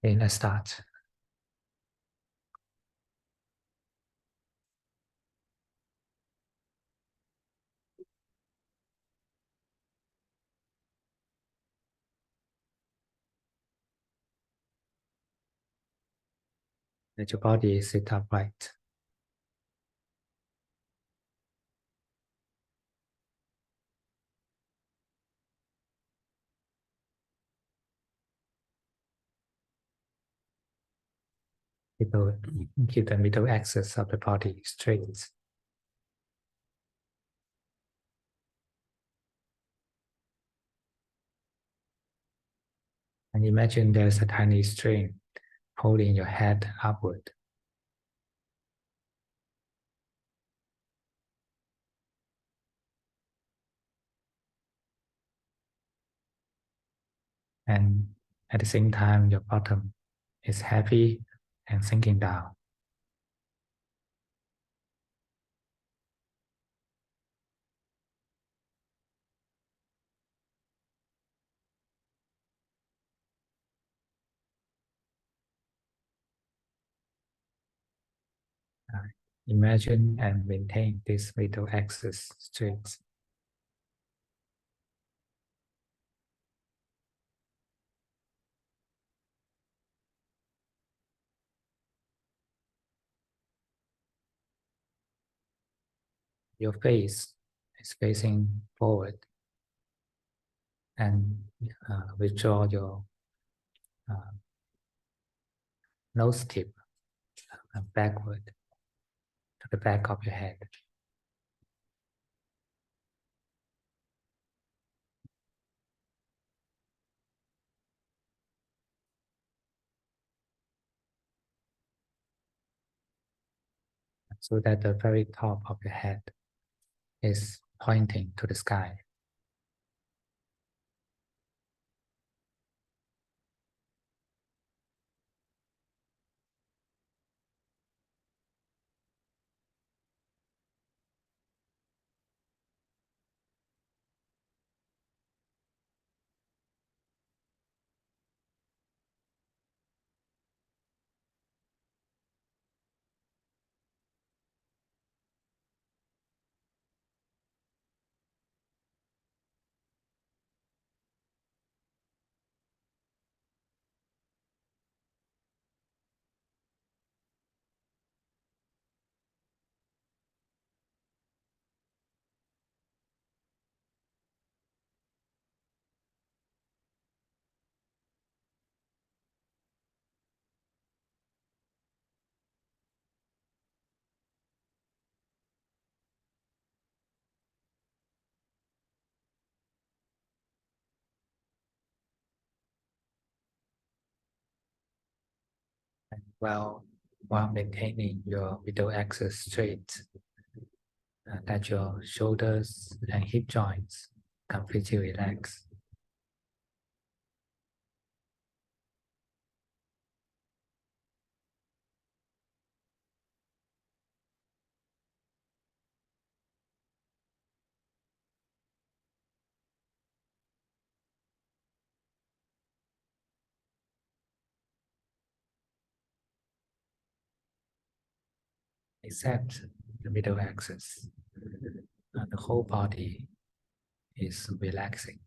Okay, let's start. Let your body sit upright. Keep the middle axis of the body straight. And imagine there's a tiny string pulling your head upward. And at the same time, your bottom is heavy and sinking down. Imagine and maintain this middle axis straight. Your face is facing forward, and withdraw your nose tip backward to the back of your head. So that the very top of your head is pointing to the sky. And while maintaining your middle axis straight, let your shoulders and hip joints completely relax. Except the middle axis, the whole body is relaxing.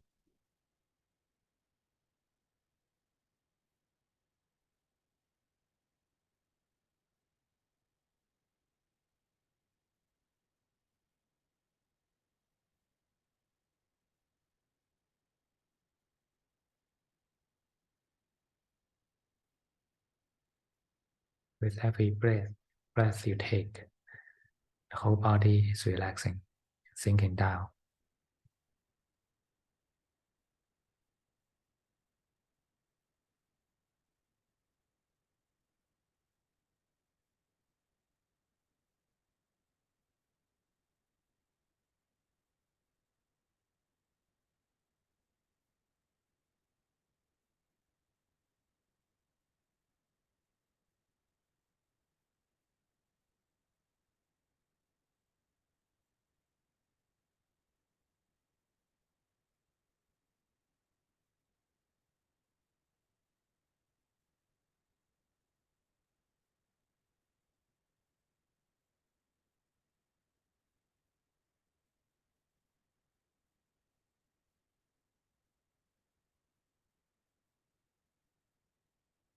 With every breath you take, the whole body is relaxing, sinking down.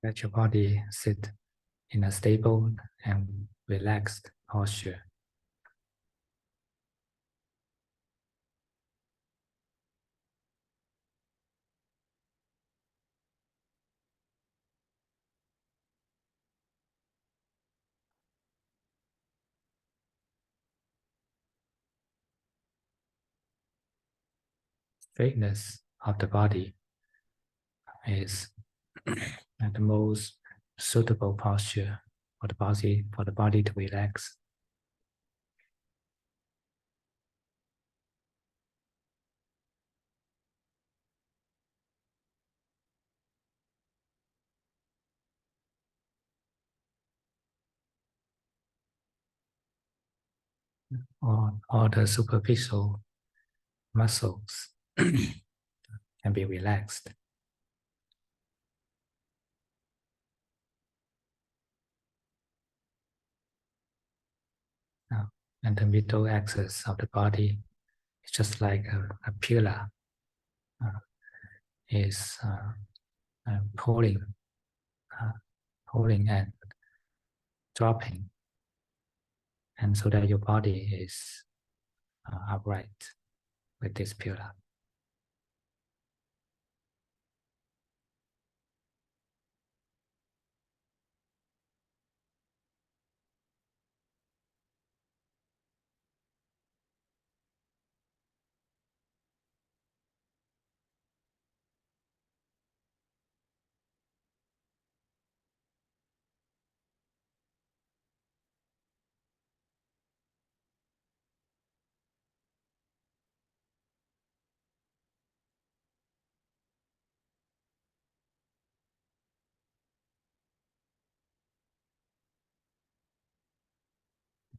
Let your body sit in a stable and relaxed posture. Straightness of the body is the most suitable posture for the body to relax. All the superficial muscles can be relaxed. And the middle axis of the body is just like a pillar, is pulling and dropping, and so that your body is upright with this pillar.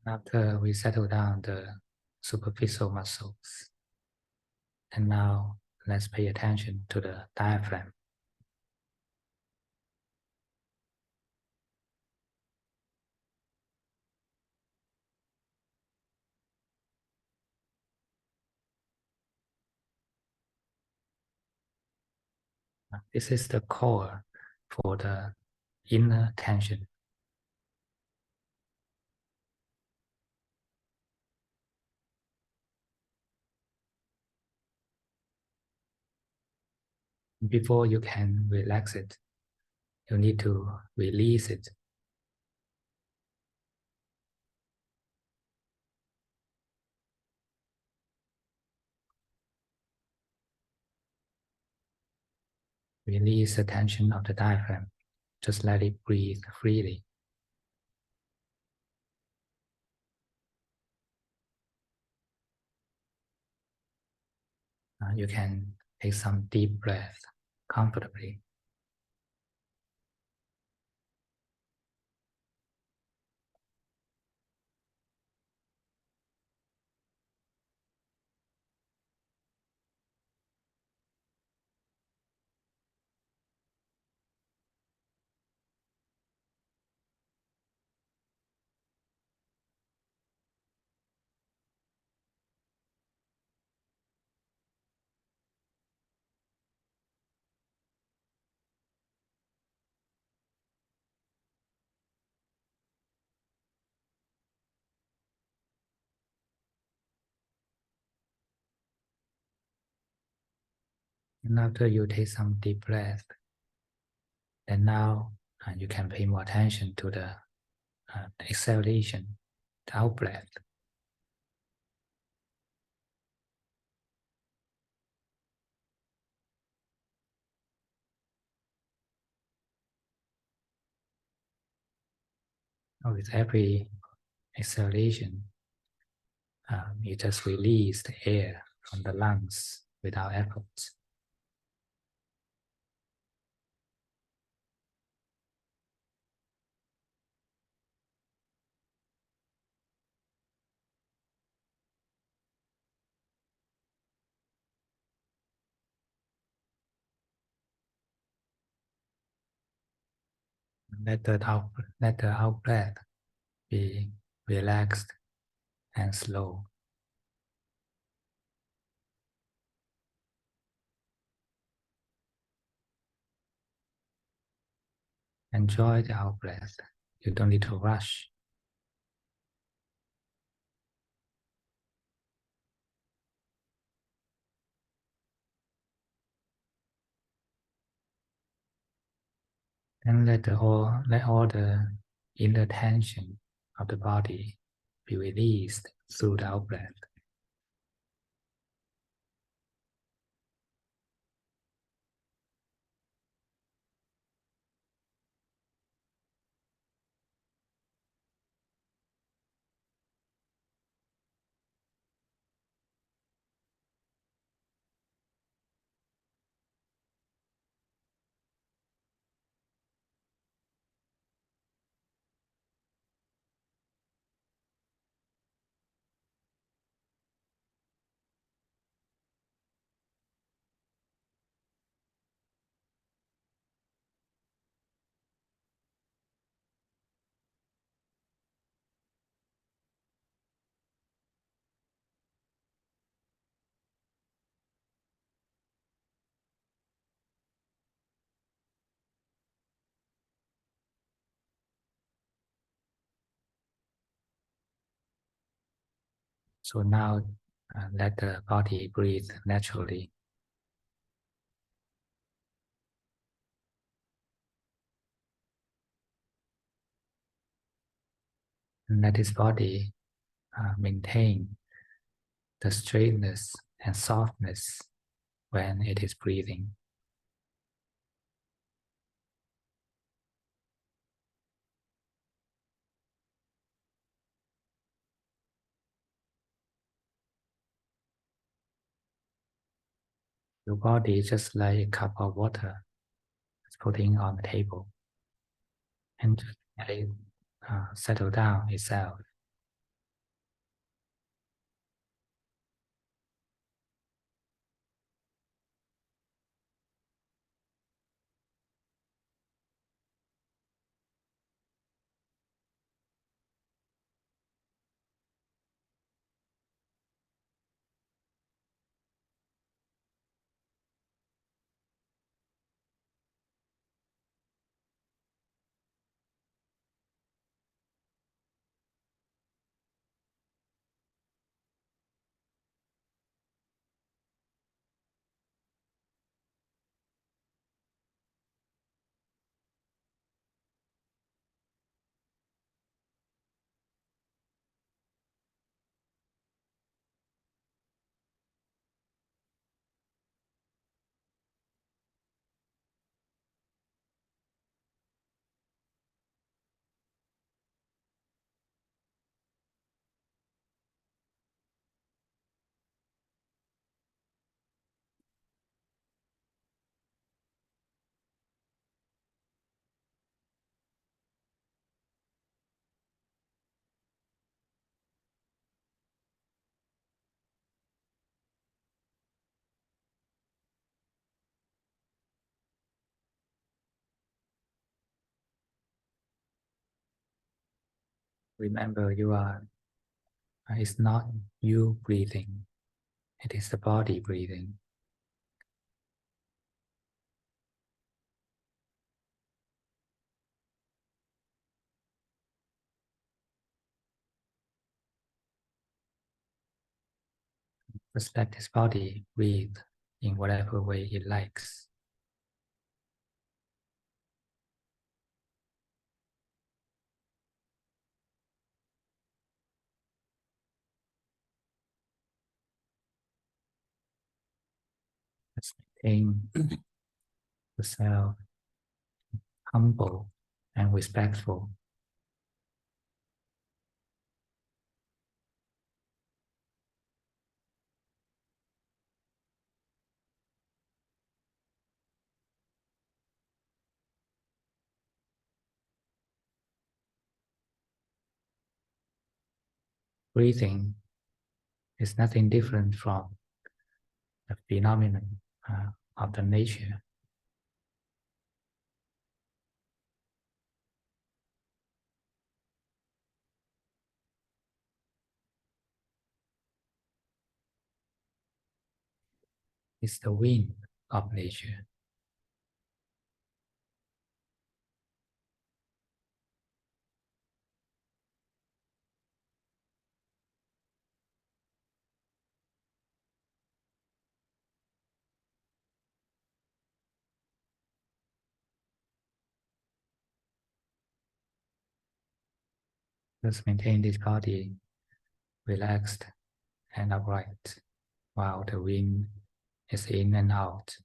After we settle down the superficial muscles, and now let's pay attention to the diaphragm. This is the core for the inner tension. Before you can relax it, you need to release it. Release the tension of the diaphragm. Just let it breathe freely. You can take some deep breath comfortably. And after you take some deep breath, then now you can pay more attention to the exhalation, the out breath. With every exhalation, you just release the air from the lungs without effort. Let the out breath be relaxed and slow. enjoy the out breath. You don't need to rush. And let all the inner tension of the body be released through the out breath. So now let the body breathe naturally. And let his body maintain the straightness and softness when it is breathing. Your body is just like a cup of water putting on the table, and just let it settle down itself. Remember, it's not you breathing, it is the body breathing. Just let this body breathe in whatever way it likes. Just maintain yourself humble and respectful. Breathing is nothing different from the phenomenon of the nature. It's the wind of nature. Just maintain this body relaxed and upright while the wind is in and out.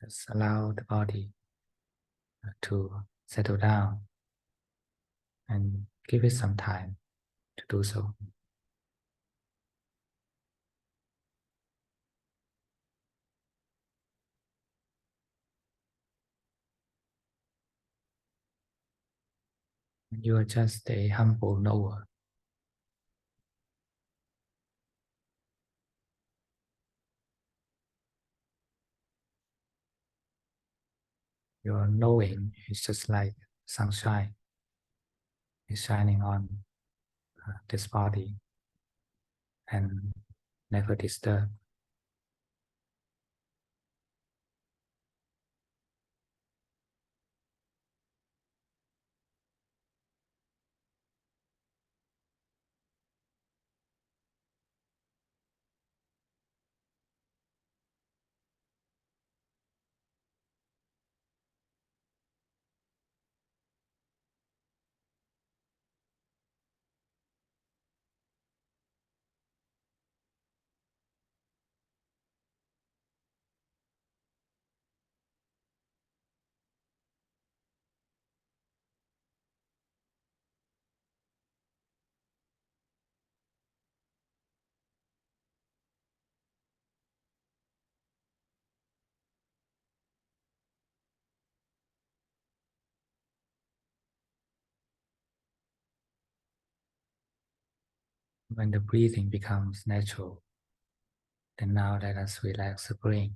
Just allow the body to settle down and give it some time to do so. You are just a humble knower. Your knowing is just like sunshine is shining on this body and never disturb. When the breathing becomes natural, then now let us relax the brain.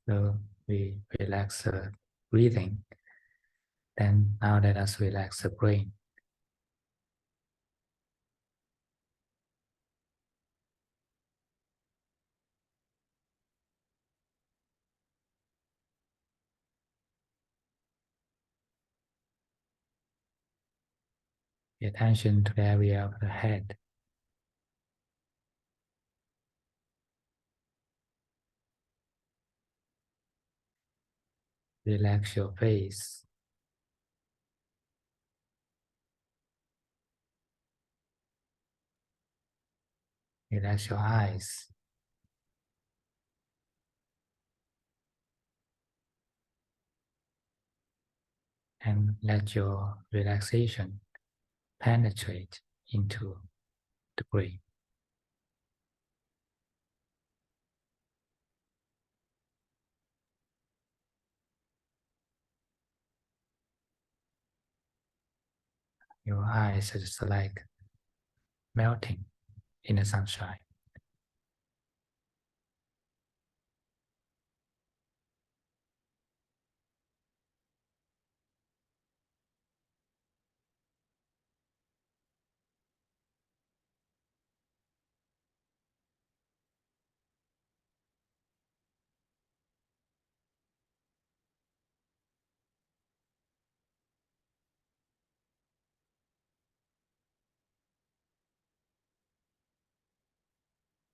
So we relax the breathing, then now let us relax the brain. Pay attention to the area of the head. Relax your face. Relax your eyes. And let your relaxation penetrate into the brain. Your eyes are just like melting in the sunshine.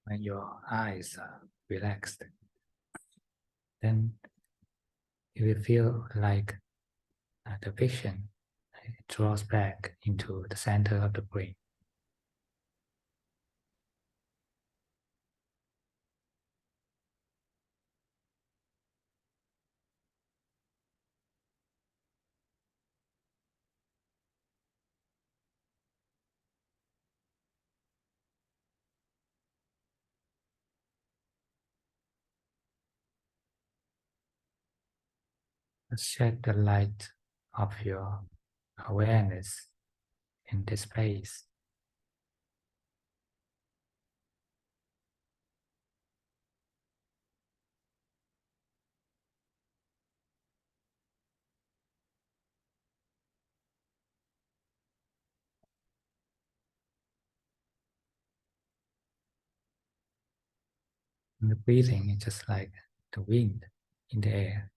When your eyes are relaxed, then you will feel like the vision draws back into the center of the brain. Shed the light of your awareness in this space. And the breathing is just like the wind in the air.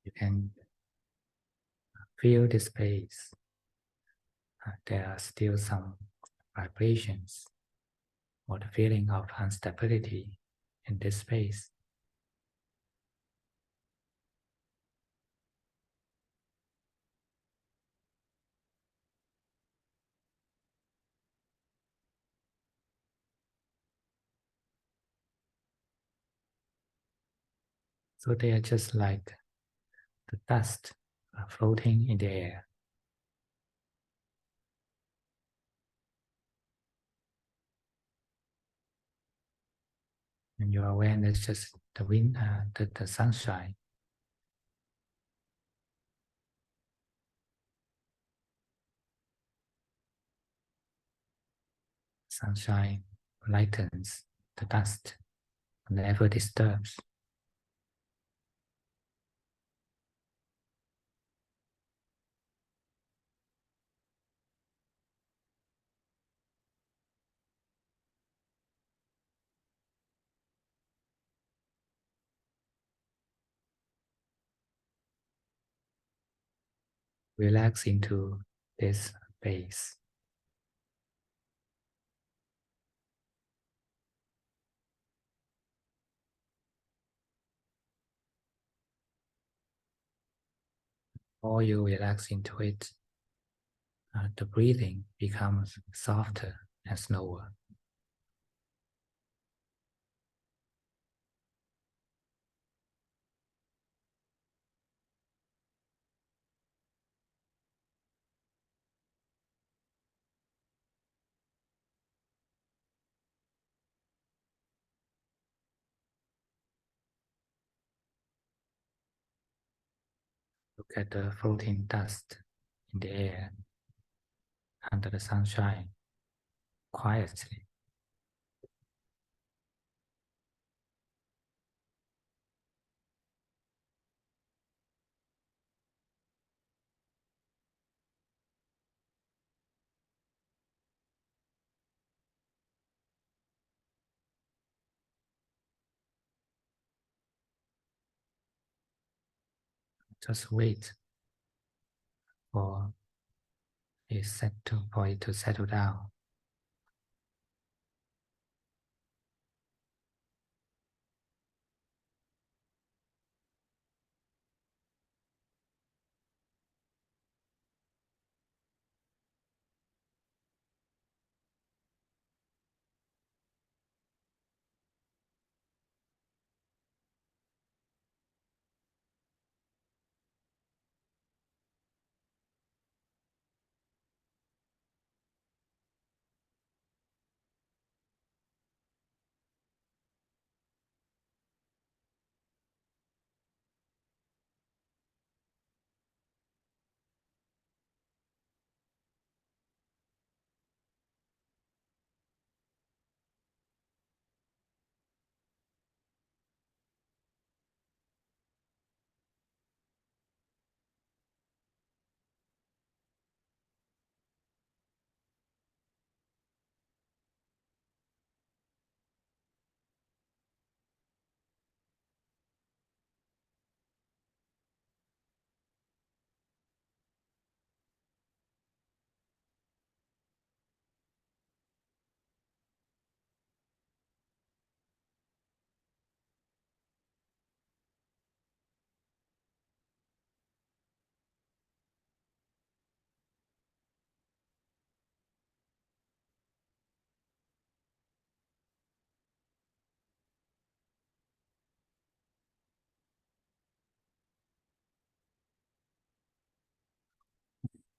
You can feel the space. There are still some vibrations or the feeling of instability in this space. So they are just like the dust floating in the air. And your awareness just the wind, the sunshine. Sunshine lightens the dust, never disturbs. Relax into this base. Or you relax into it, the breathing becomes softer and slower. Look at the floating dust in the air under the sunshine quietly. Just wait for for it to settle down.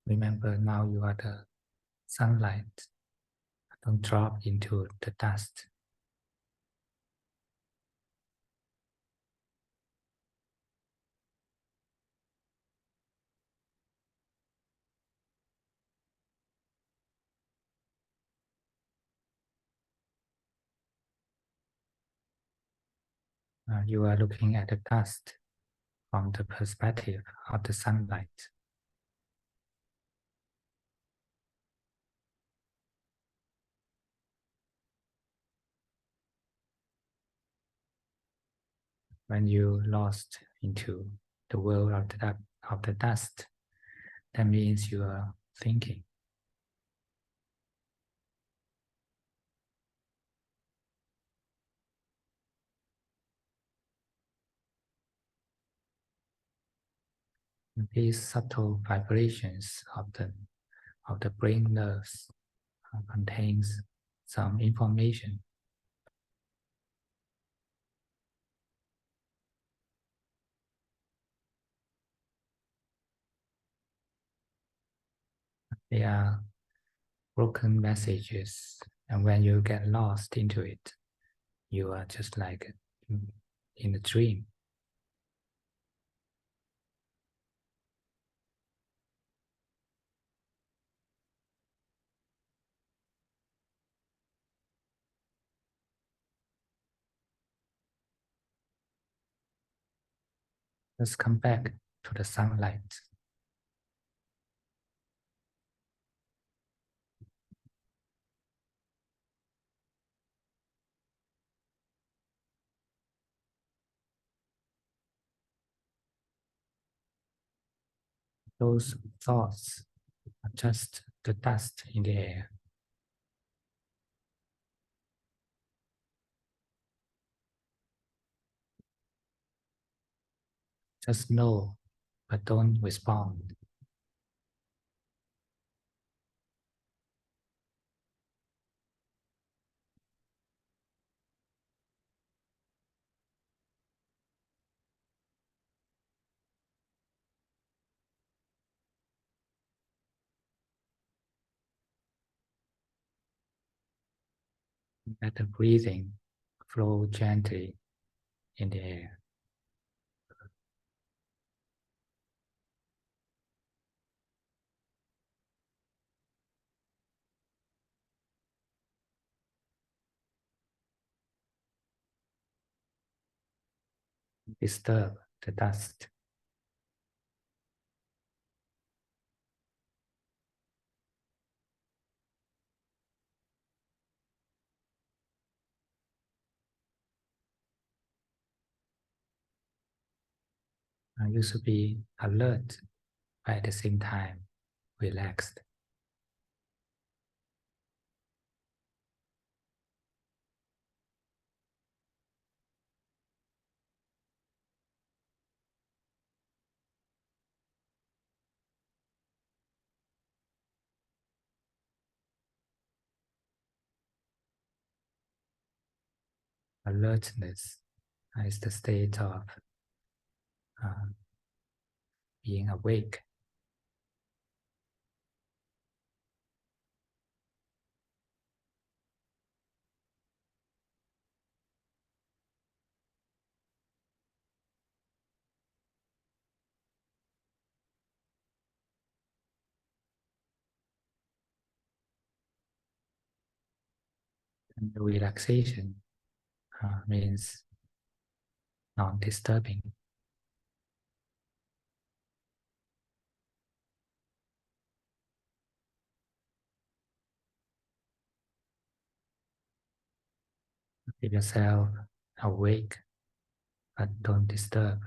Remember, now you are the sunlight. Don't drop into the dust. You are looking at the dust from the perspective of the sunlight. When you lost into the world of the dust, that means you are thinking. These subtle vibrations of the brain nerves contains some information. They are broken messages, and when you get lost into it, you are just like in a dream. Let's come back to the sunlight. Those thoughts are just the dust in the air. Just know, but don't respond. Let the breathing flow gently in the air. Disturb the dust. You should be alert, but at the same time relaxed. Alertness is the state of being awake. And the relaxation means non-disturbing. Keep yourself awake, but don't disturb.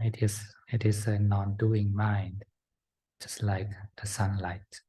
It is a non-doing mind, just like the sunlight.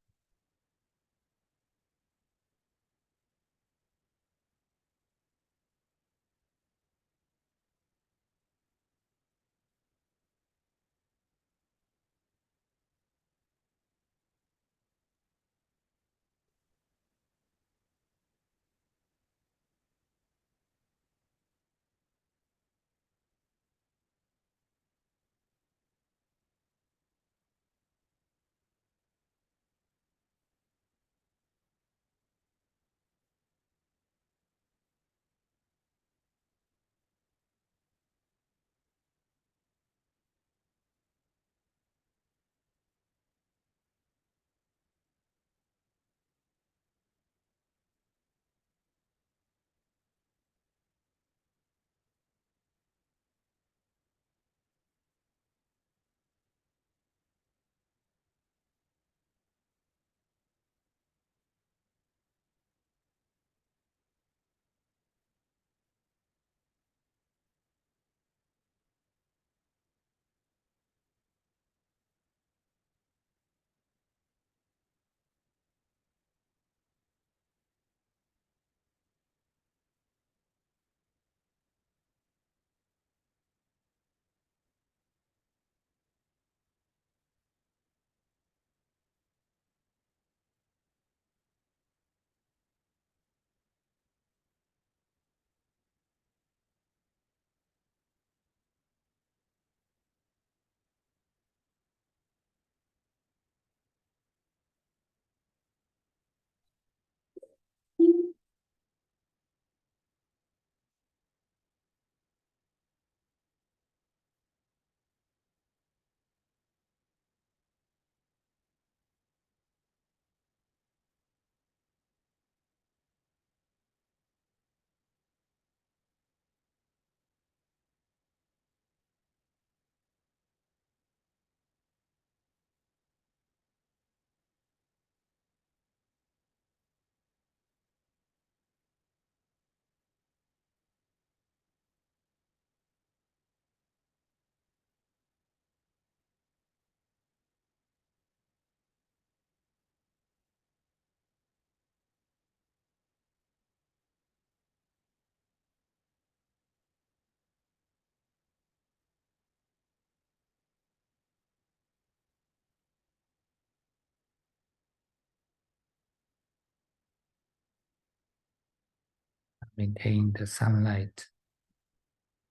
maintain the sunlight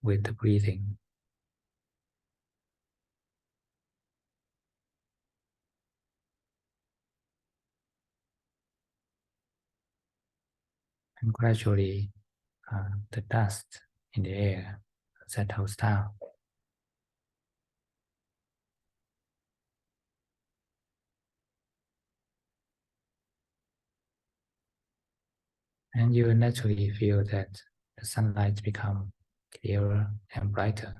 with the breathing. And gradually, the dust in the air settles down. And you will naturally feel that the sunlight becomes clearer and brighter.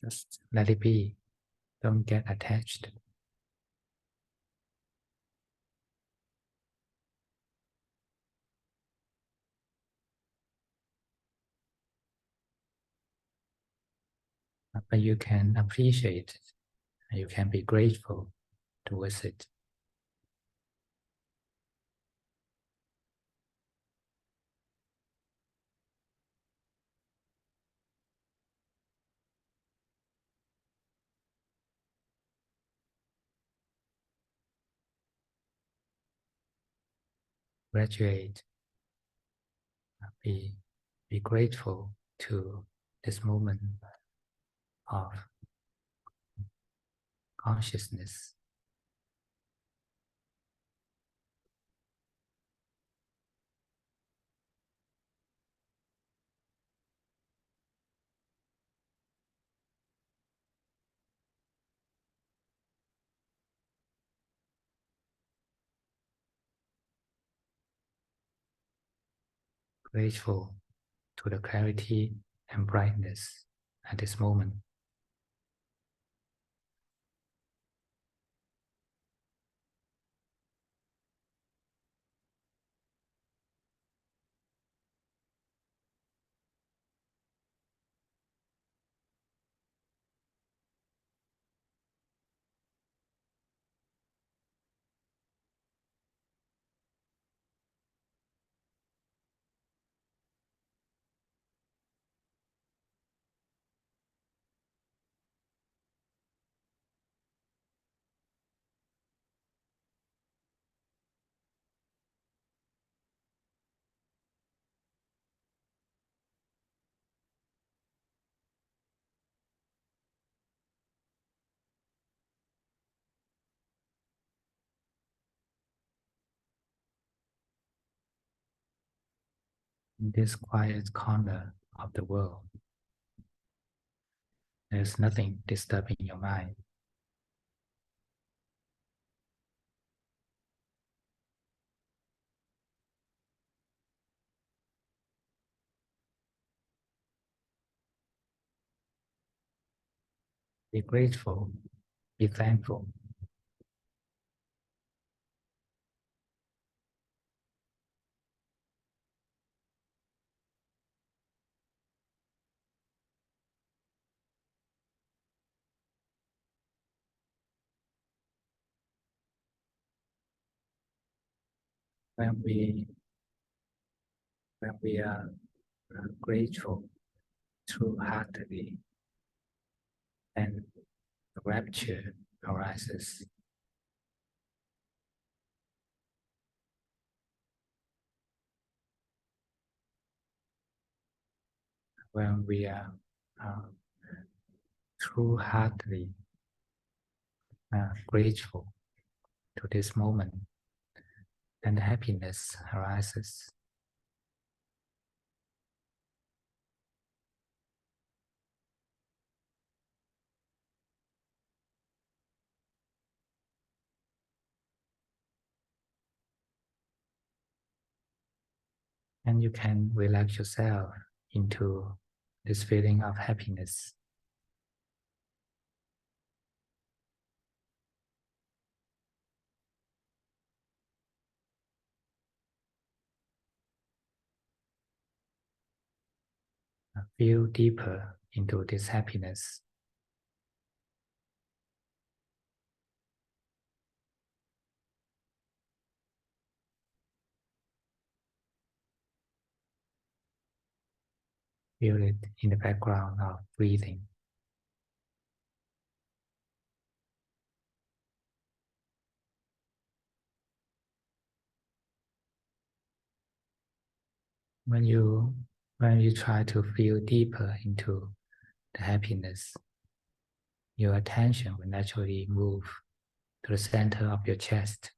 Just let it be. Don't get attached. But you can appreciate it. You can be grateful towards it. Graduate. Be grateful to this moment of consciousness. Grateful to the clarity and brightness at this moment. In this quiet corner of the world, there's nothing disturbing your mind. Be grateful, be thankful. When we are grateful true-heartedly, then rapture arises. When we are true-heartedly grateful to this moment, then happiness arises. And you can relax yourself into this feeling of happiness. Feel deeper into this happiness. Feel it in the background of breathing. When you try to feel deeper into the happiness, your attention will naturally move to the center of your chest.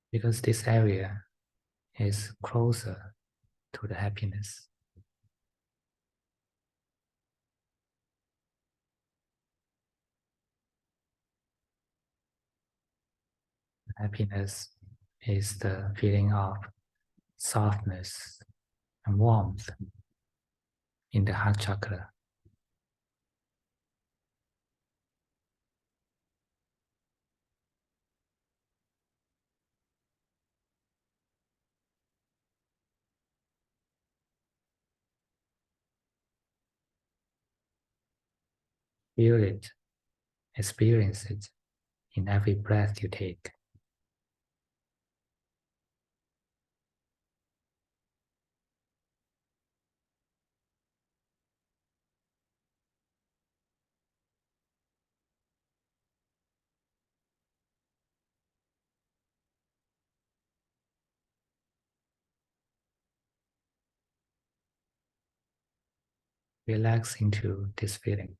Because this area is closer to the happiness. Happiness is the feeling of softness and warmth in the heart chakra. Feel it, experience it in every breath you take. Relax into this feeling.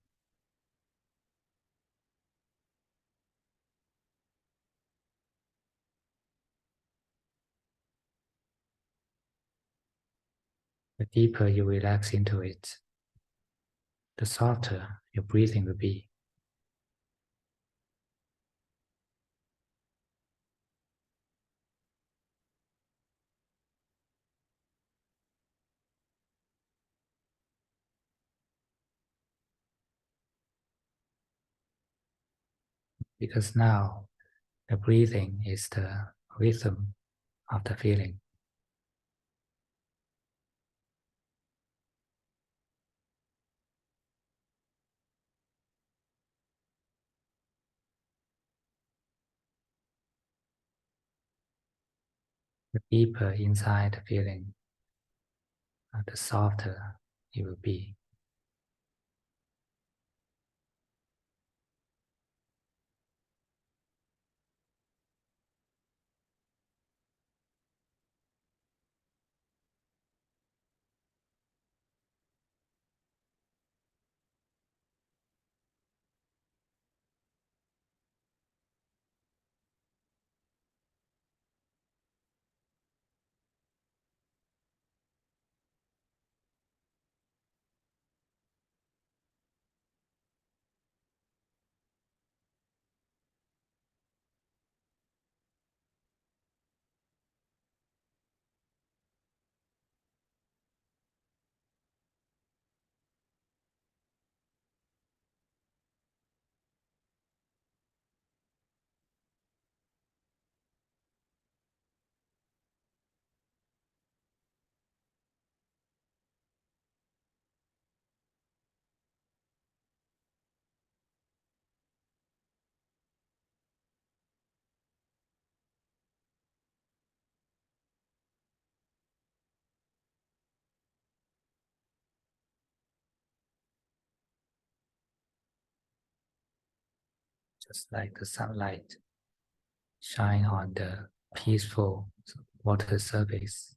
The deeper you relax into it, the softer your breathing will be. Because now the breathing is the rhythm of the feeling. The deeper inside the feeling, the softer it will be. Just like the sunlight shine on the peaceful water surface.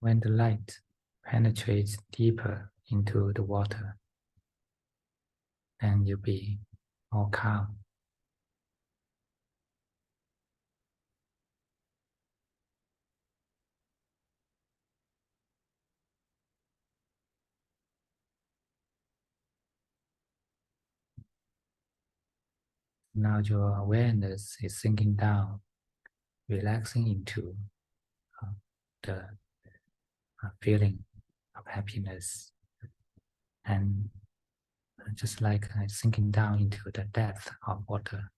When the light penetrates deeper into the water, and you'll be more calm. Now your awareness is sinking down, relaxing into the feeling of happiness, and just like sinking down into the depth of water.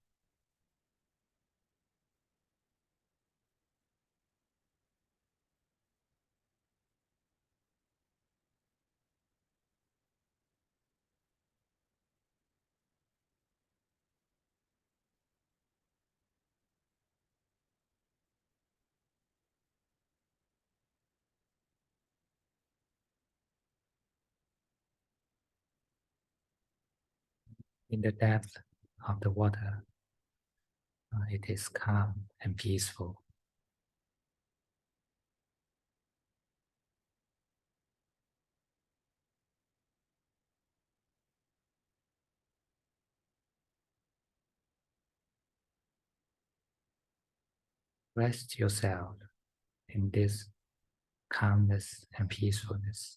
In the depth of the water, it is calm and peaceful. Rest yourself in this calmness and peacefulness.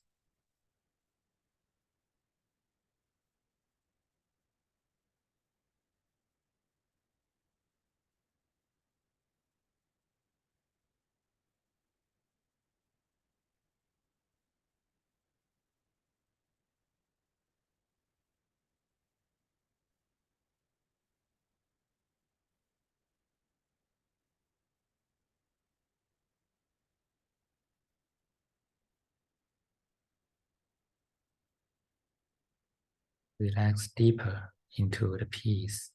Relax deeper into the peace.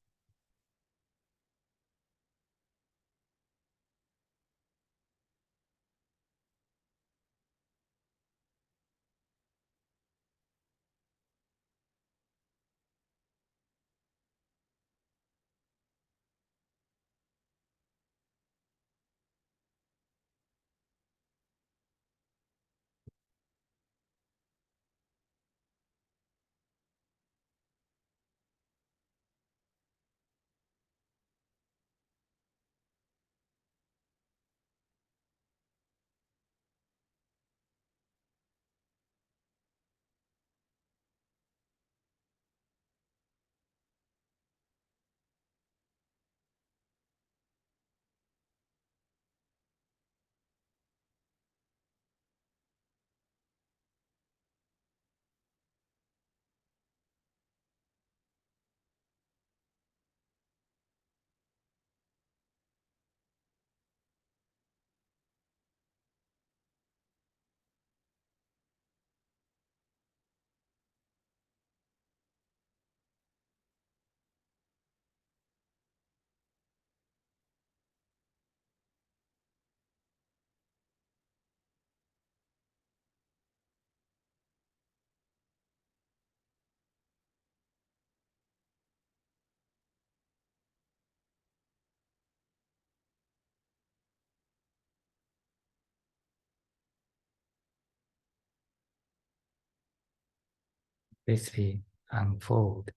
Peacefully unfold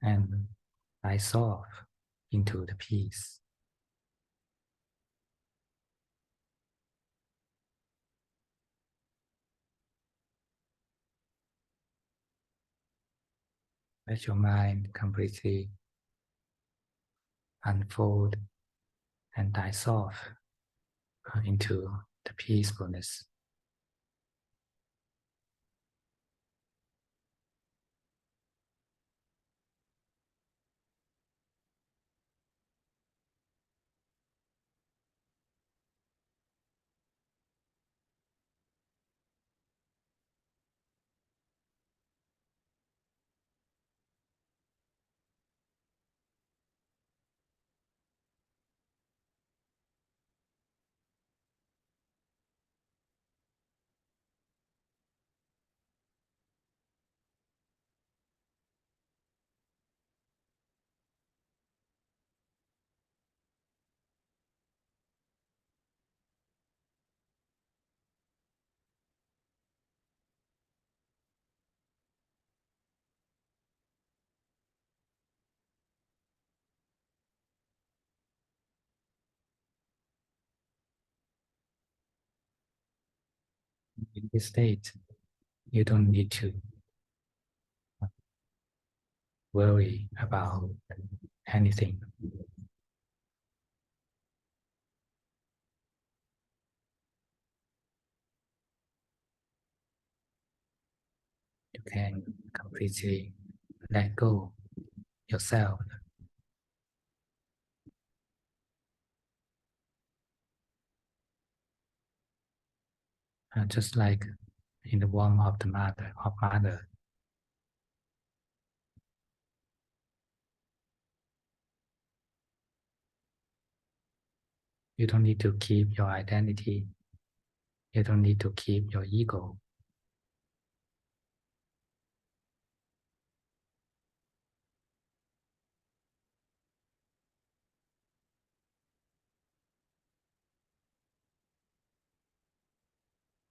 and dissolve into the peace. Let your mind completely unfold and dissolve into the peacefulness. In this state, you don't need to worry about anything. You can completely let go yourself. Just like in the womb of the mother. You don't need to keep your identity. You don't need to keep your ego.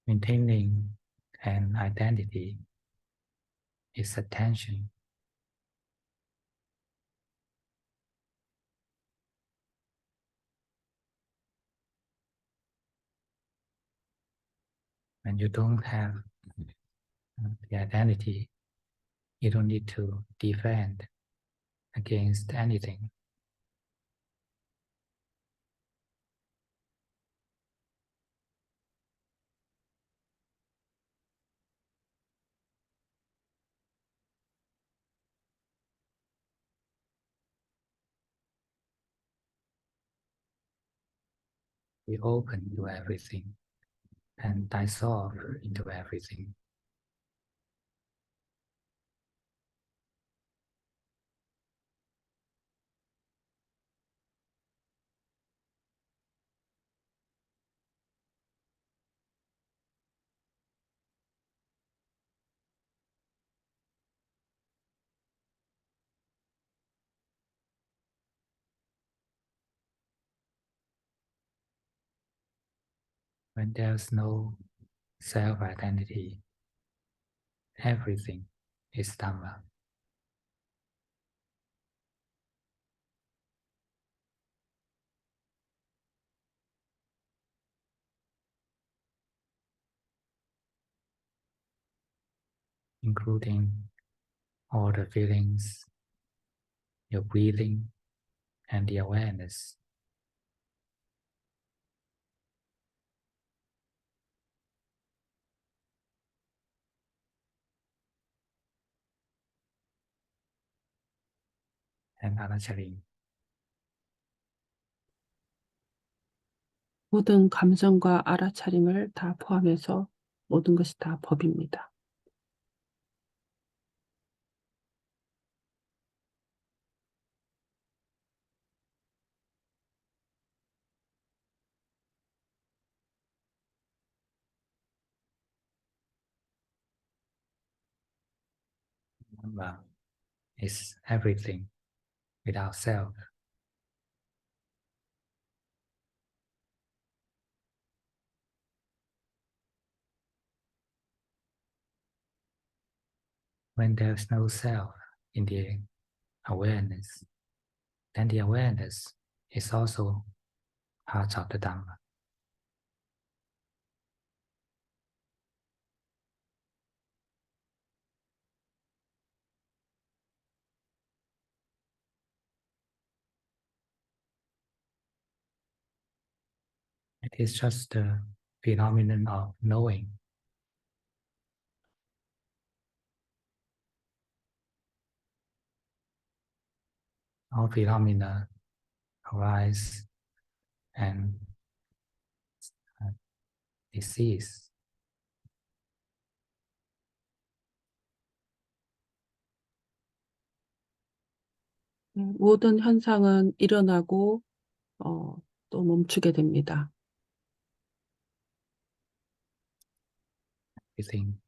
Maintaining an identity is a tension. When you don't have the identity, you don't need to defend against anything. We open to everything and dissolve into everything. When there's no self-identity, everything is Dhamma. Including all the feelings, your breathing, and the awareness. And Anachari. 모든 감정과 알아차림을 다 포함해서 모든 것이 다 법입니다. Dhamma is everything without self. When there's no self in the awareness, then the awareness is also part of the Dhamma. It is just the phenomenon of knowing. All phenomena arise and cease. 모든 현상은 일어나고 또 멈추게 됩니다. Everything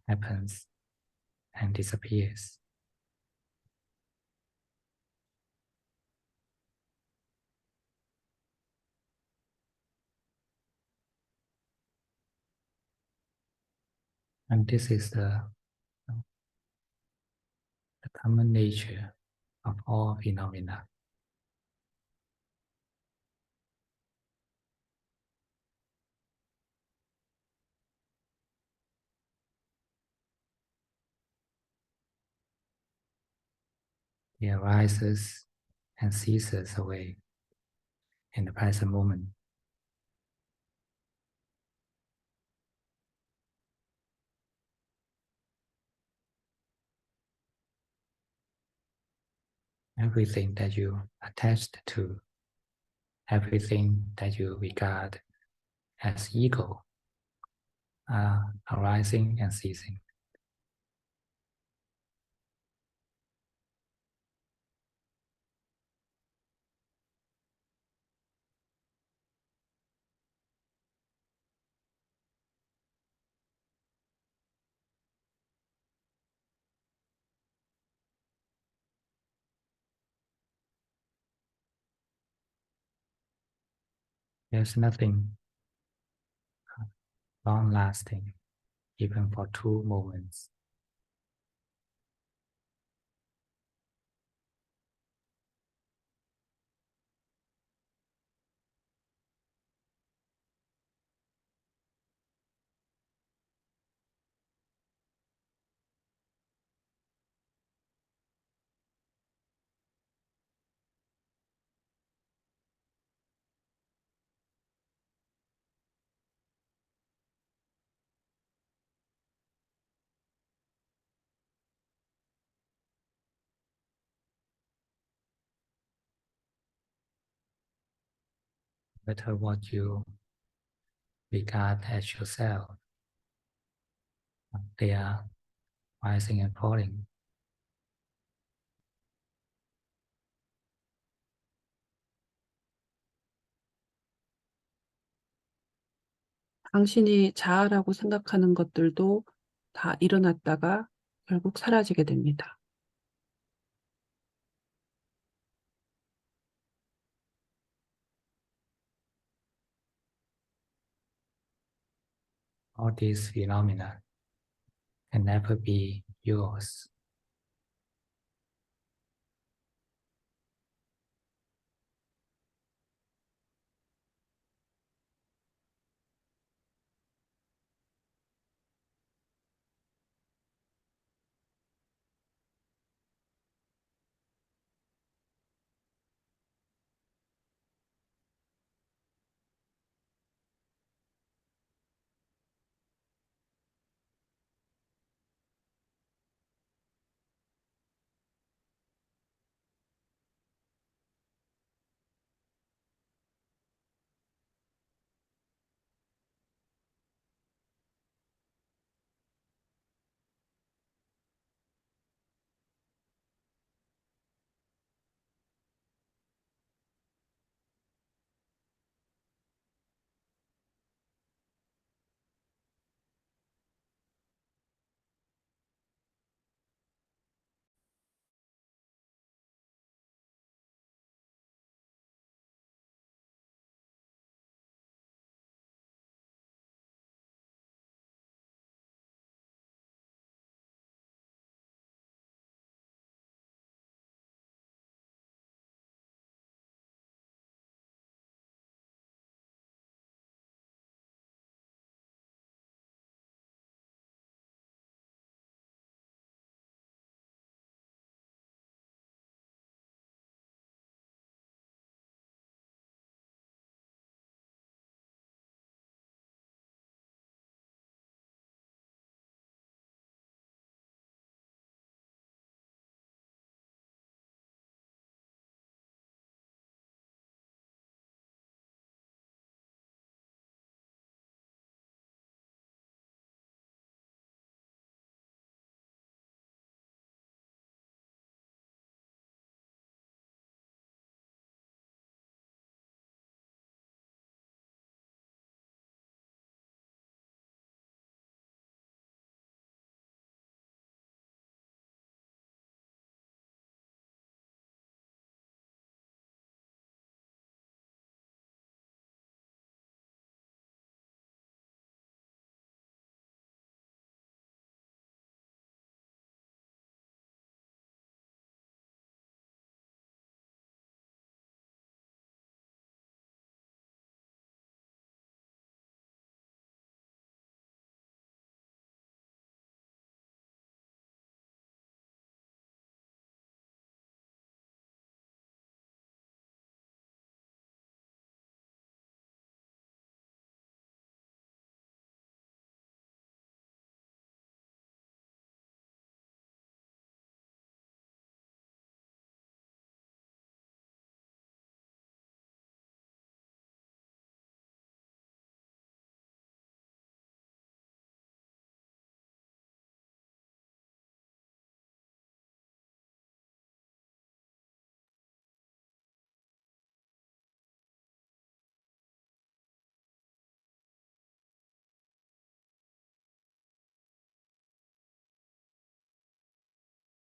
happens and disappears. And this is the common nature of all phenomena. It arises and ceases away in the present moment. Everything that you attached to, everything that you regard as ego are arising and ceasing. There's nothing long-lasting, even for 2 moments. No matter what you regard as yourself, they are rising and falling. 당신이 자아라고 생각하는 것들도 다 일어났다가 결국 사라지게 됩니다. All these phenomena can never be yours.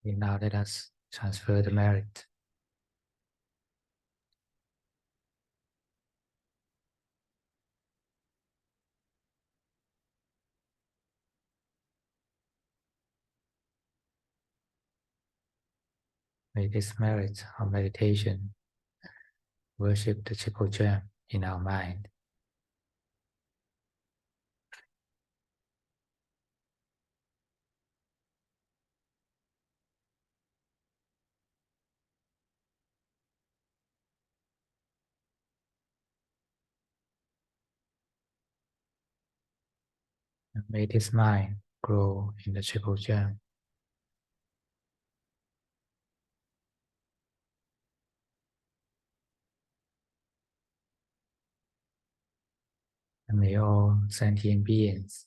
Now let us transfer the merit. May this merit of meditation worship the triple gem in our mind. And may this mind grow in the triple gem. And may all sentient beings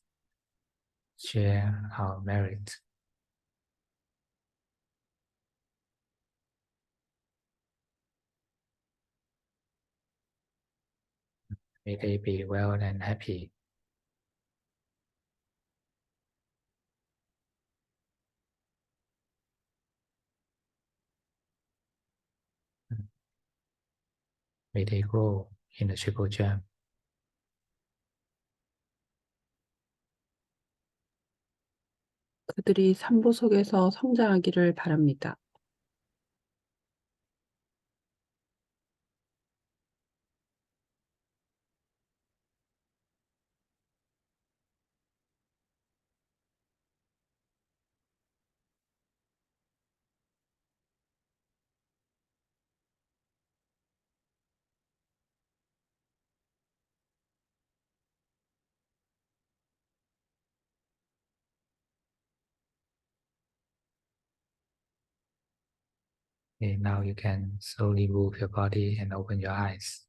share our merit. May they be well and happy. May they grow in the triple gem. 그들이 삼보 속에서 성장하기를 바랍니다. Okay, now you can slowly move your body and open your eyes.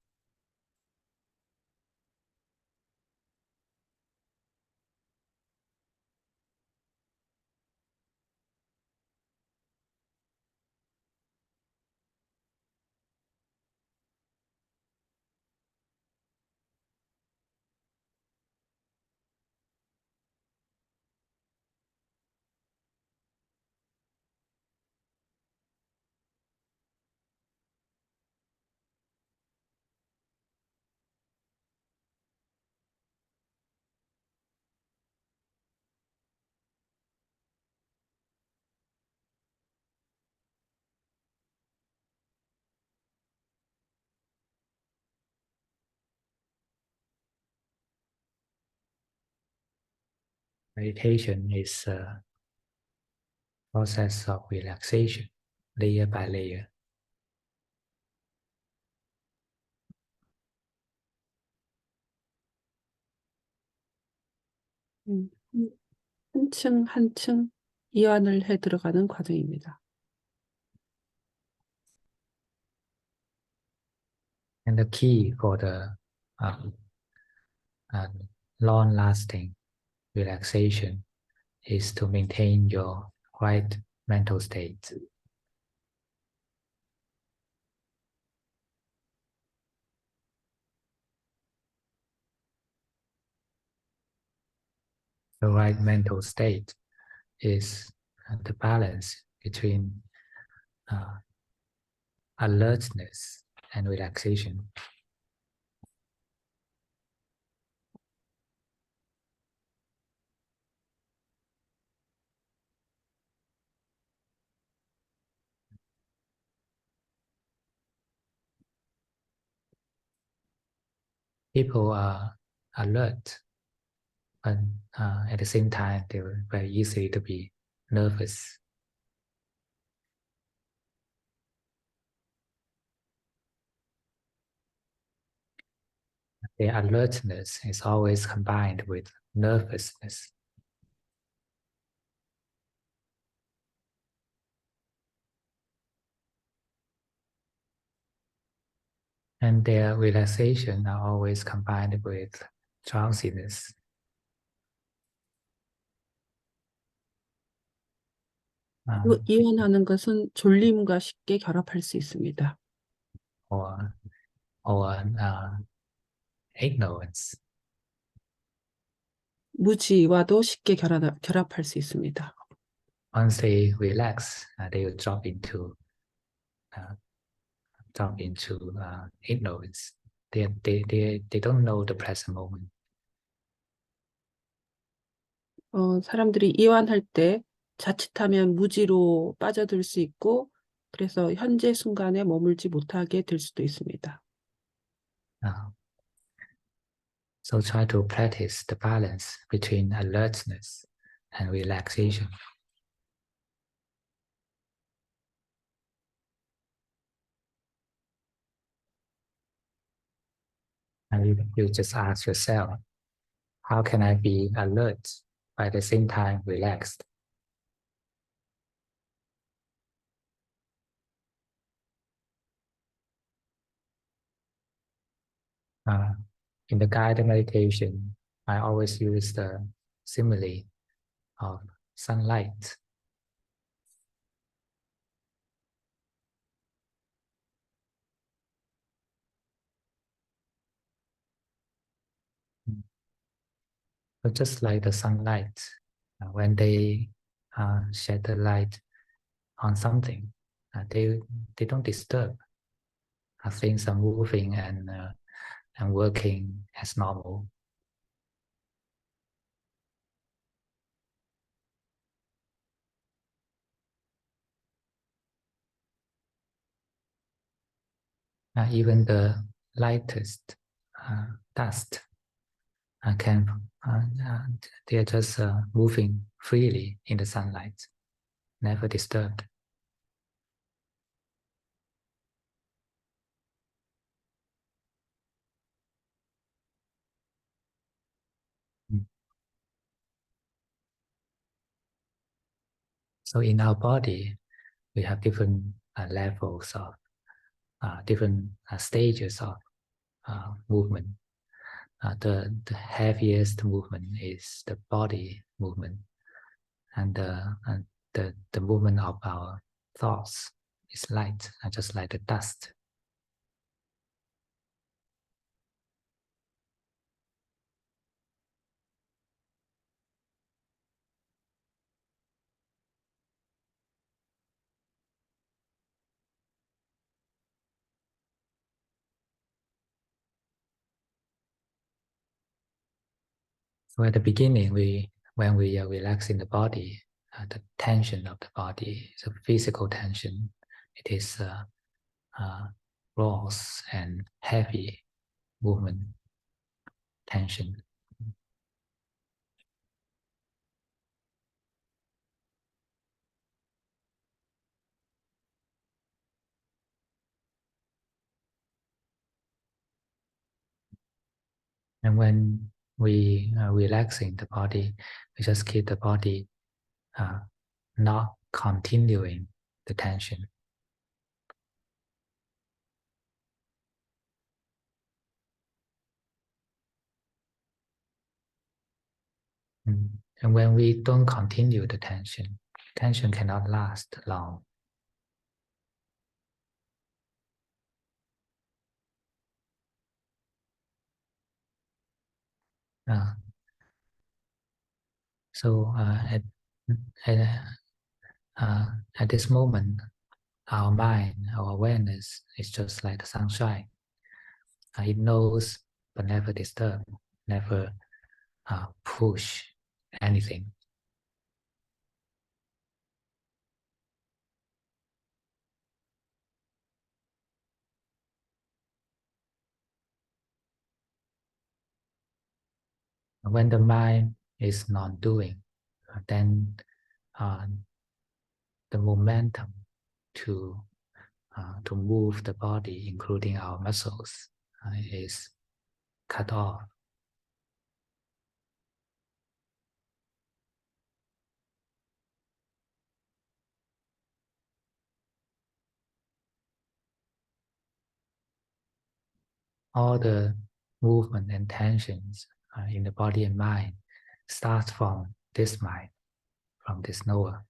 Meditation is a process of relaxation, layer by layer. 한층 한층 이완을 해 들어가는 과정입니다. And the key for the long-lasting relaxation is to maintain your right mental state. The right mental state is the balance between alertness and relaxation. People are alert, but at the same time, they're very easy to be nervous. Their alertness is always combined with nervousness. And their relaxation are always combined with drowsiness. 이완하는 것은 졸림과 쉽게 결합할 수 있습니다. or ignorance. 무지와도 쉽게 결합할 수 있습니다. once they relax, they will drop into ignorance. They don't know the present moment. 사람들이 이완할 때 자칫하면 무지로 빠져들 수 있고 그래서 현재 순간에 머물지 못하게 될 수도 있습니다. So try to practice the balance between alertness and relaxation. And you just ask yourself, how can I be alert but at the same time relaxed? In the guided meditation, I always use the simile of sunlight. So just like the sunlight, when they shed the light on something, they don't disturb. Things are moving and working as normal. Even the lightest dust they are just moving freely in the sunlight, never disturbed. So in our body, we have different levels of different stages of movement. The heaviest movement is the body movement, and the movement of our thoughts is light, just like the dust. So at the beginning, when we are relaxing the body, the tension of the body is a physical tension. It is raw and heavy movement tension. And when we are relaxing the body, we just keep the body not continuing the tension. And when we don't continue the tension, tension cannot last long. So at this moment, our mind, our awareness is just like the sunshine. It knows but never disturb, never push anything. When the mind is not doing, then the momentum to move the body, including our muscles, is cut off. All the movement and tensions in the body and mind starts from this mind, from this knower.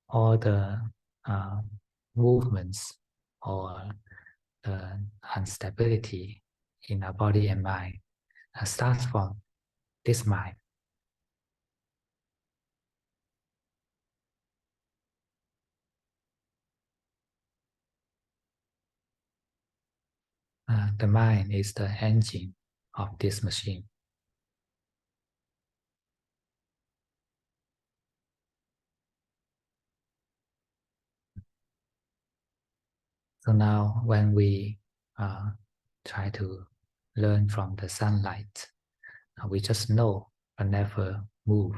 All the movements or the instability in our body and mind starts from this mind. The mind is the engine of this machine. So now when we try to learn from the sunlight, we just know but never move.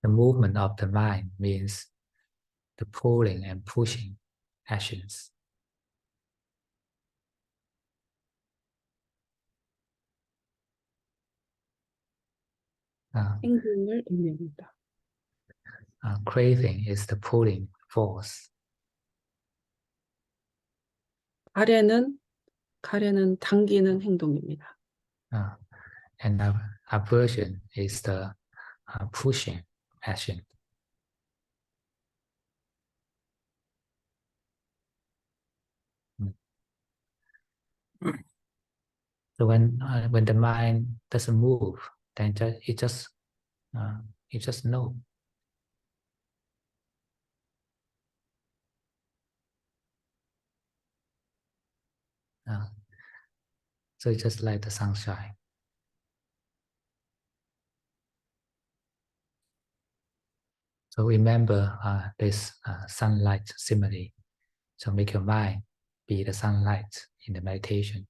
The movement of the mind means the pulling and pushing actions. 행동을 의미합니다. Craving is the pulling force. 가래는 당기는 행동입니다. And aversion is the pushing action. So when the mind doesn't move, then it just know. So it's just like the sunshine. So remember this sunlight simile. So make your mind be the sunlight in the meditation.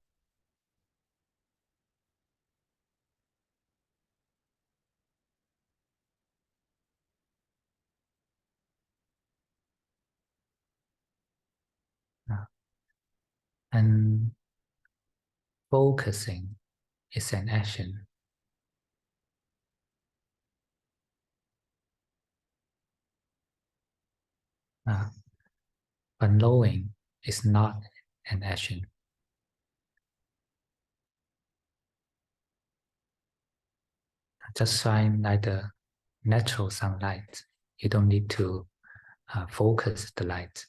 And focusing is an action. But knowing is not an action. Just shine like the natural sunlight. You don't need to focus the light.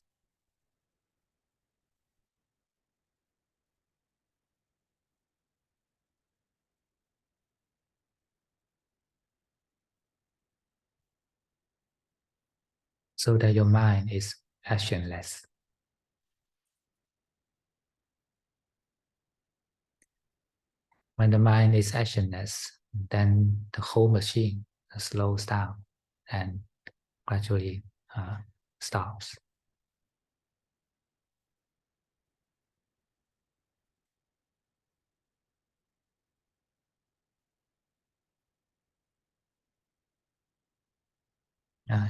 So that your mind is actionless. When the mind is actionless, then the whole machine slows down and gradually stops.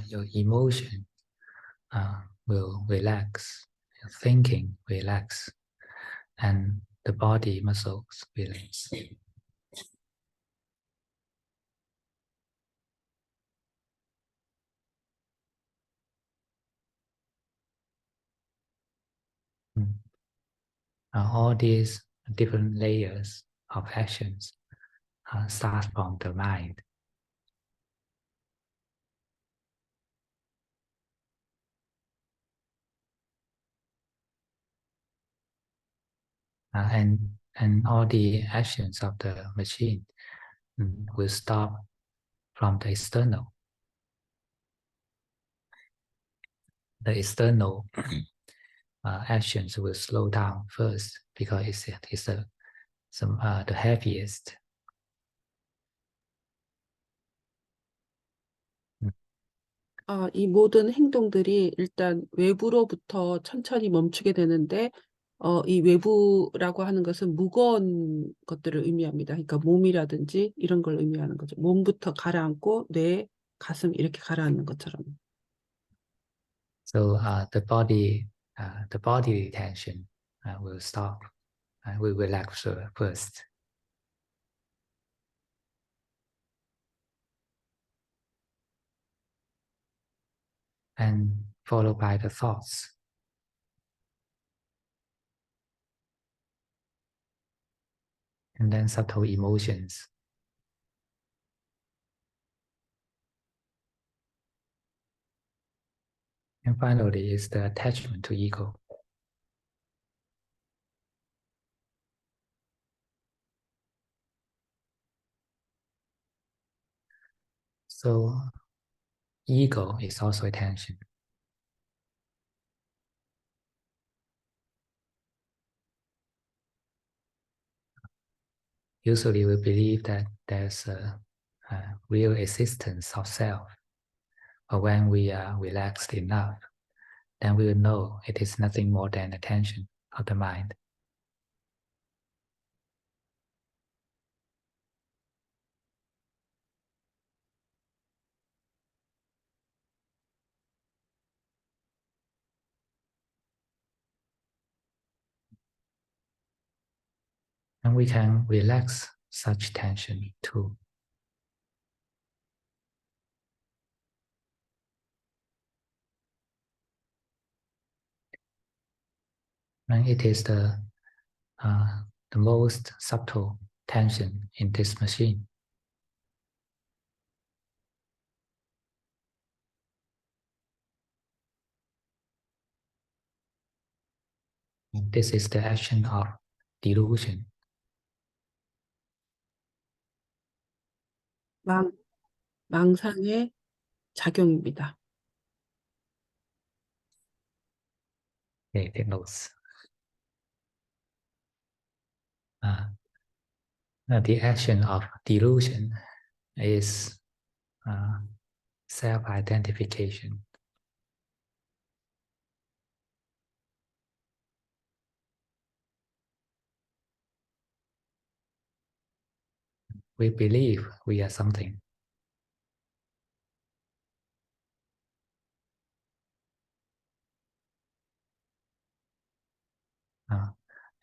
Your emotion will relax, your thinking relax, and the body muscles relax. All these different layers of actions start from the mind. And all the actions of the machine will stop from the external. The external actions will slow down first because it's the heaviest. 이 모든 행동들이 일단 외부로부터 천천히 멈추게 되는데 이 외부라고 하는 것은 무거운 것들을 의미합니다. 그러니까 몸이라든지 이런 걸 의미하는 거죠. 몸부터 가라앉고 뇌, 가슴 이렇게 가라앉는 것처럼. So the body tension will stop. Will relax first. And followed by the thoughts. and then subtle emotions. And finally is the attachment to ego. So ego is also attention. Usually we believe that there's a real existence of self. But when we are relaxed enough, then we will know it is nothing more than attention of the mind. And we can relax such tension too. And it is the most subtle tension in this machine. This is the action of delusion. 망상의 작용입니다. Okay, take notes. The action of delusion is self-identification. We believe we are something.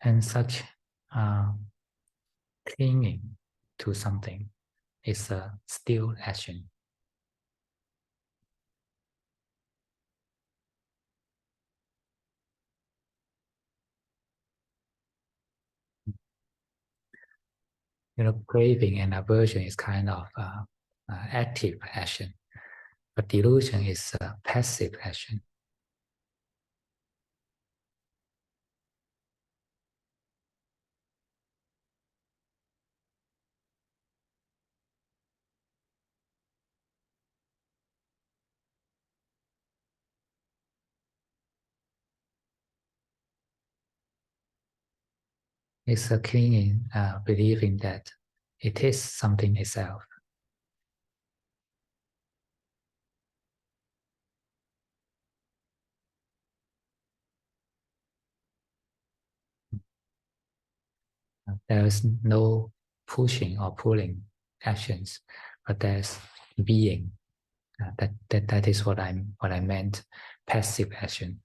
And such clinging to something is a still action. Craving and aversion is kind of active action, but delusion is a passive action. It's a clinging, believing that it is something itself. There is no pushing or pulling actions, but there's being. That is what I meant. Passive action.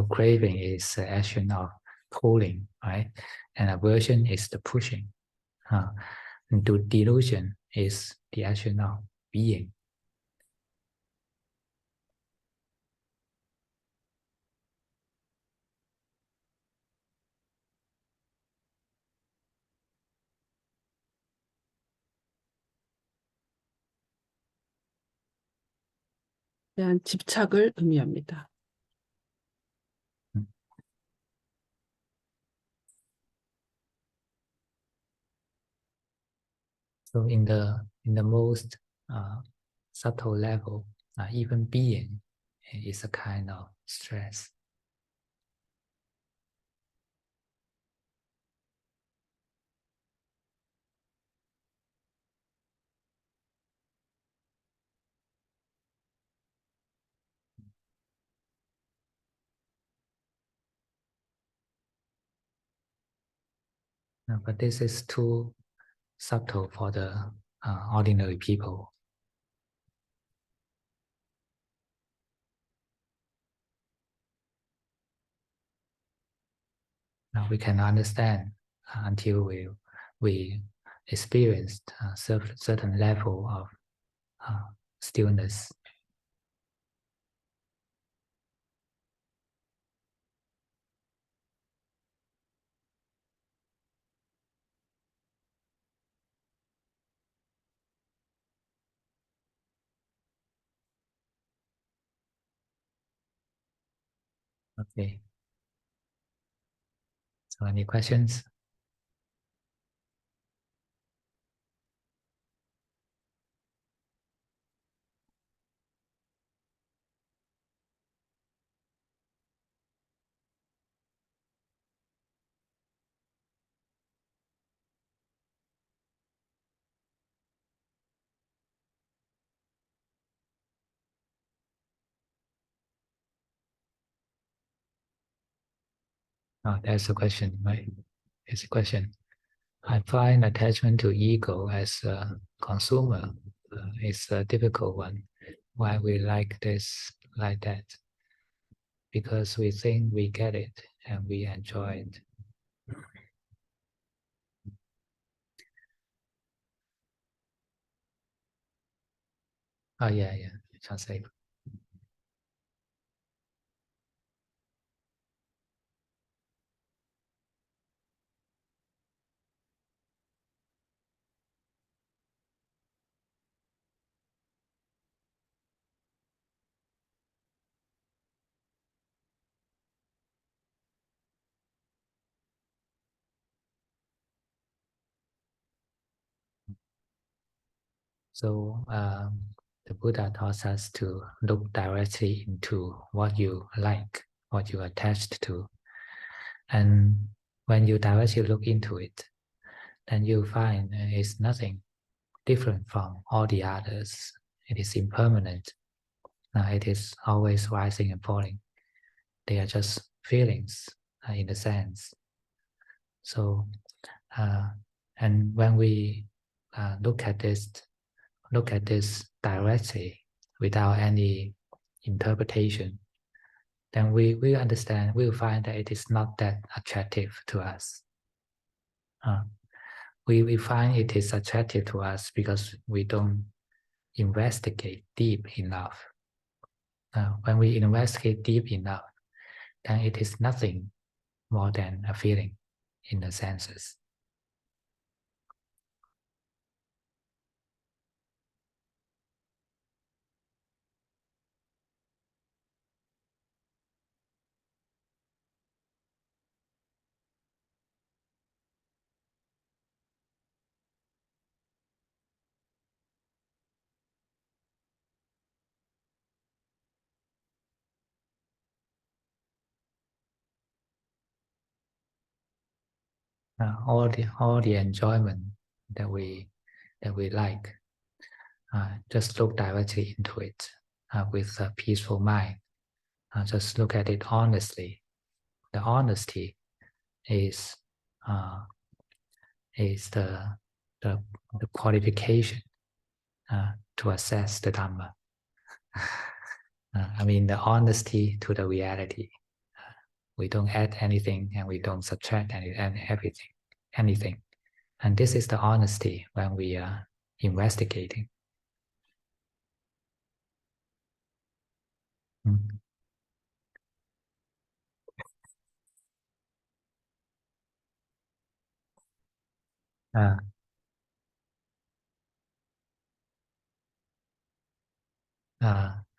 Craving is the action of pulling, right? And aversion is the pushing. And delusion is the action of being. 대한 집착을 의미합니다. So in the most subtle level, even being is a kind of stress. But this is too subtle for the ordinary people. We can understand until we experienced a certain level of stillness. Okay. So any questions? Oh, that's a question, right? It's a question. I find attachment to ego as a consumer is a difficult one. Why we like this, like that? Because we think we get it and we enjoy it. Oh yeah, translate. So the Buddha taught us to look directly into what you like, what you attached to. And when you directly look into it, then you find it's nothing different from all the others. It is impermanent. It is always rising and falling. They are just feelings in a sense. So, and when we look at this directly without any interpretation, then we understand, we'll find that it is not that attractive to us. We find it is attractive to us because we don't investigate deep enough. When we investigate deep enough, then it is nothing more than a feeling in the senses. All the enjoyment that we like, just look directly into it with a peaceful mind. Just look at it honestly. The honesty is the qualification to assess the Dhamma. I mean, the honesty to the reality. We don't add anything and we don't subtract anything. And this is the honesty when we are investigating. Mm. Uh,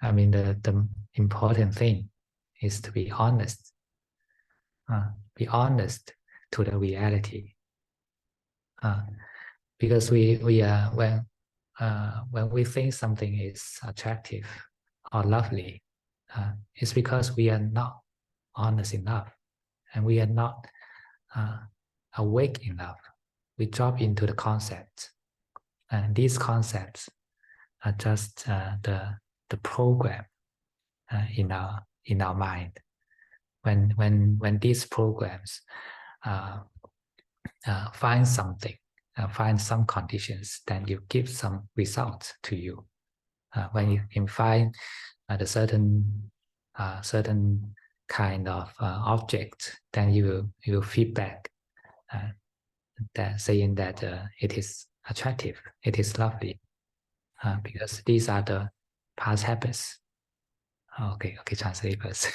I mean, the important thing is to be honest. Be honest to the reality. Because we are when we think something is attractive or lovely, it's because we are not honest enough, and we are not awake enough. We drop into the concepts, and these concepts are just the program in our mind. When these programs find something, find some conditions, then you give some results to you. When you can find the certain kind of object, then you will feedback that saying that it is attractive, it is lovely, because these are the past habits. Okay, translate first.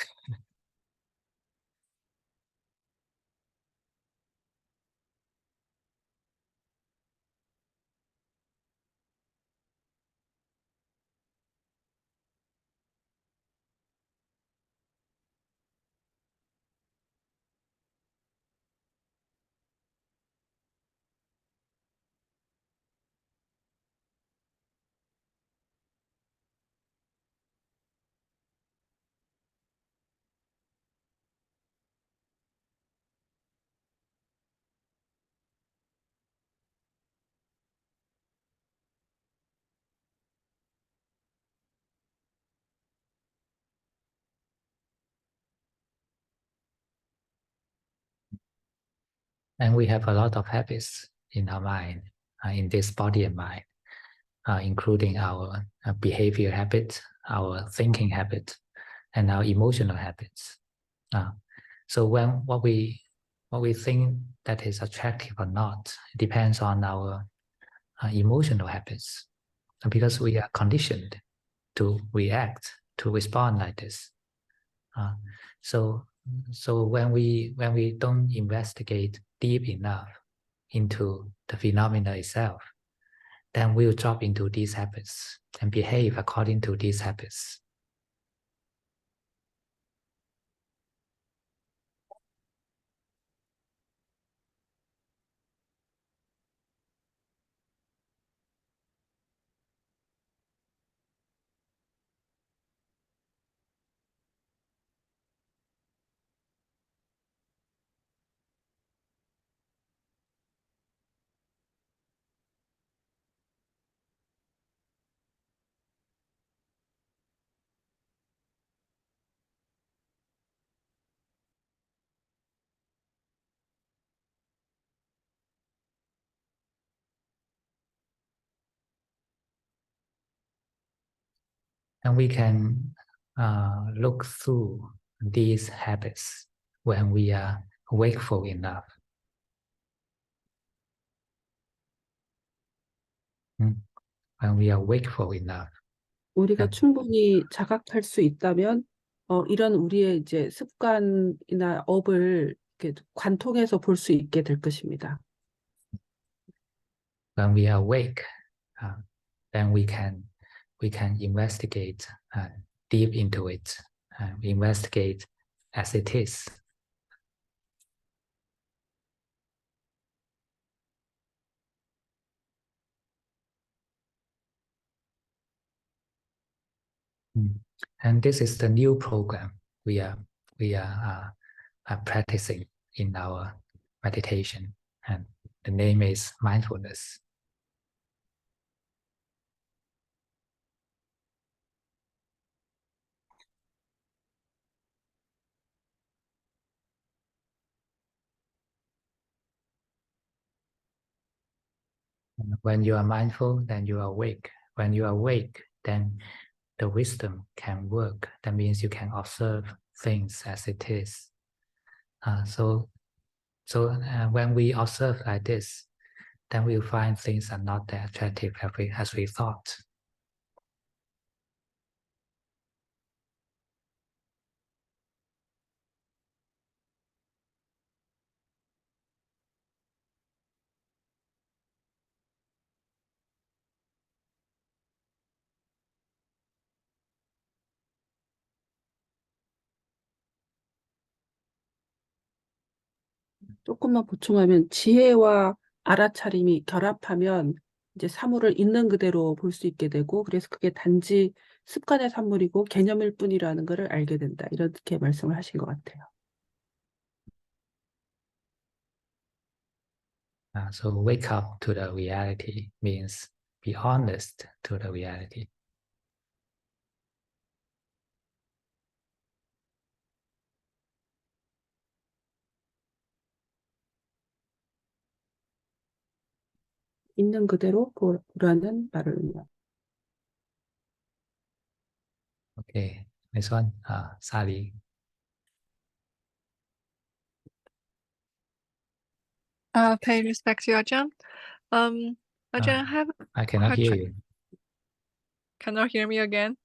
And we have a lot of habits in our mind, in this body and mind, including our behavior habits, our thinking habits, and our emotional habits. So when what we think that is attractive or not depends on our emotional habits, because we are conditioned to react, to respond like this. So when we don't investigate deep enough into the phenomena itself, then we'll drop into these habits and behave according to these habits. And we can look through these habits when we are wakeful enough. When we are wakeful enough. 우리가 충분히 자각할 수 있다면 이런 우리의 이제 습관이나 업을 이렇게 관통해서 볼 수 있게 될 것입니다. When we are awake, then we can investigate deep into it, investigate as it is. And this is the new program we are practicing in our meditation, and the name is mindfulness. When you are mindful, then you are awake. When you are awake, then the wisdom can work. That means you can observe things as it is. So when we observe like this, then we'll find things are not that attractive as we thought. 조금만 보충하면 지혜와 알아차림이 결합하면 이제 사물을 있는 그대로 볼 수 있게 되고, 그래서 그게 단지 습관의 산물이고 개념일 뿐이라는 것을 알게 된다. 이렇게 말씀을 하신 것 같아요. So wake up to the reality means be honest to the reality. 있는 그대로 보라는 말을 의미합니다. Okay, next one, Sally. Pay respect to Ajahn. Ajahn, I have I cannot hear you. Cannot hear me again?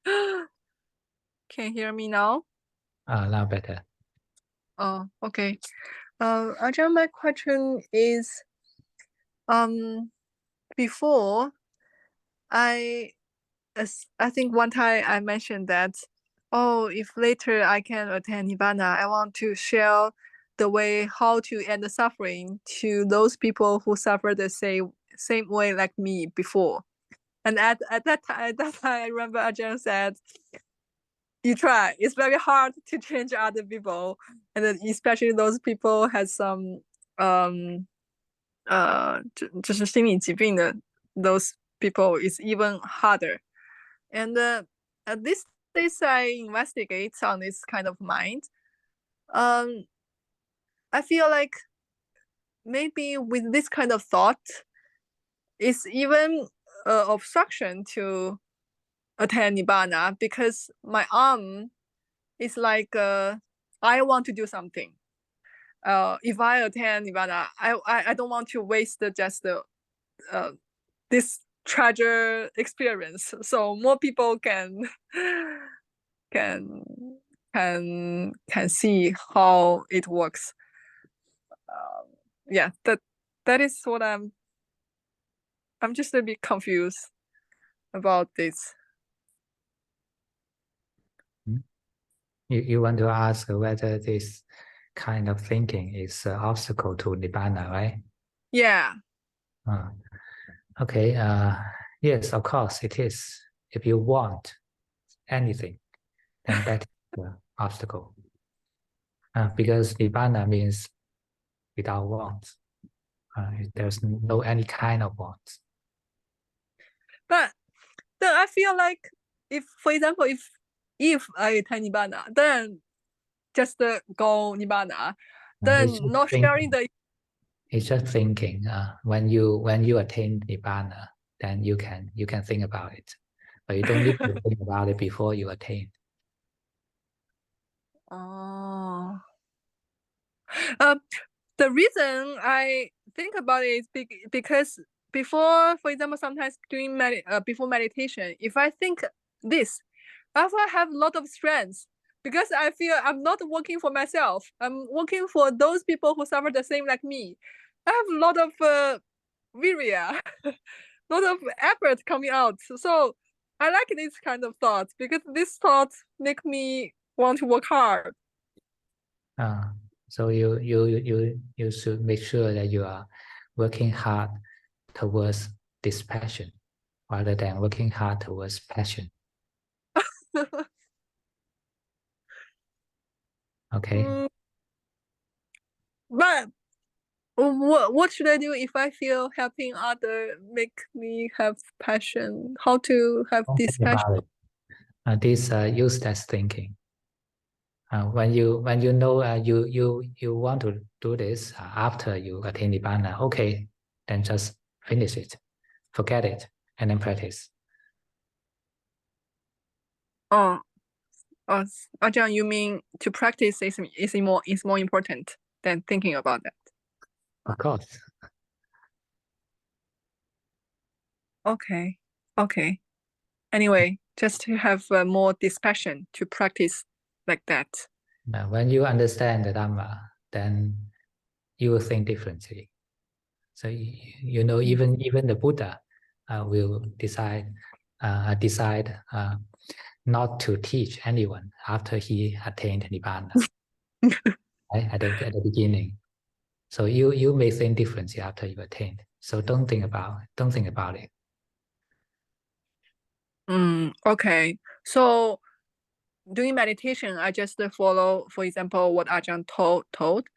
Can you hear me now? Now better. Oh, okay. Ajahn, my question is, before I think one time I mentioned that, if later I can attain Nibbana, I want to share the way how to end the suffering to those people who suffer the same way like me before. And at that time, I remember Ajahn said, you try. It's very hard to change other people, and then especially those people has some 就是心理疾病的 those people is even harder. And these days I investigate on this kind of mind. I feel like maybe with this kind of thought, it's even obstruction to attain Nibbana, because my arm is like I want to do something. If I attain Nibbana, I don't want to waste just this treasure experience, so more people can can see how it works. Yeah, that is what I'm just a bit confused about this. You want to ask whether this kind of thinking is an obstacle to Nibbana, right? Yeah. Okay. Yes, of course it is. If you want anything, then that is the obstacle. Because Nibbana means without wants. There's no any kind of wants. But then I feel like, if, for example, if I attain Nibbana, then just go Nibbana, then It's just not sharing the. It's just thinking. When you attain Nibbana, then you can think about it, but you don't need to think about it before you attain. Oh. The reason I think about it is because before, for example, sometimes doing before meditation, if I think this, also I have a lot of strength, because I feel I'm not working for myself. I'm working for those people who suffer the same like me. I have a lot of virya, lot of effort coming out. So I like this kind of thoughts, because these thoughts make me want to work hard. So you should make sure that you are working hard towards this passion rather than working hard towards passion. Okay. But what should I do if I feel helping other make me have passion? How to have Don't this think passion? about it. This useless thinking. When you know you want to do this after you attain Nibbana, okay, then just finish it, forget it, and then practice. Ajahn, you mean to practice is more important than thinking about that? Of course. Okay. Anyway, just to have more dispassion to practice like that. Now, when you understand the Dhamma, then you will think differently. So you know, even the Buddha will decide not to teach anyone after he attained Nibbana, right? At the beginning. So you may think differently after you attain. So don't think about it. Okay. So doing meditation, I just follow, for example, what Ajahn told.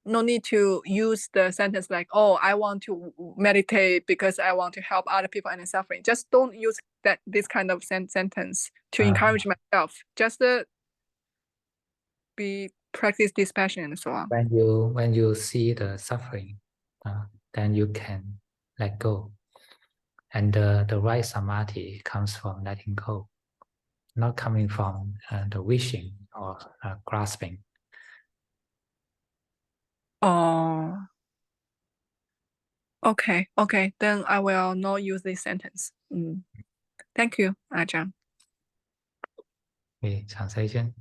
No need to use the sentence like, "Oh, I want to meditate because I want to help other people and suffering." Just don't use this kind of sentence to encourage myself. Just practice dispassion and so on. When you see the suffering, then you can let go, and the right samadhi comes from letting go, not coming from the wishing or grasping. Oh. Okay. Then I will not use this sentence. Thank you, Ajahn. Okay, translation.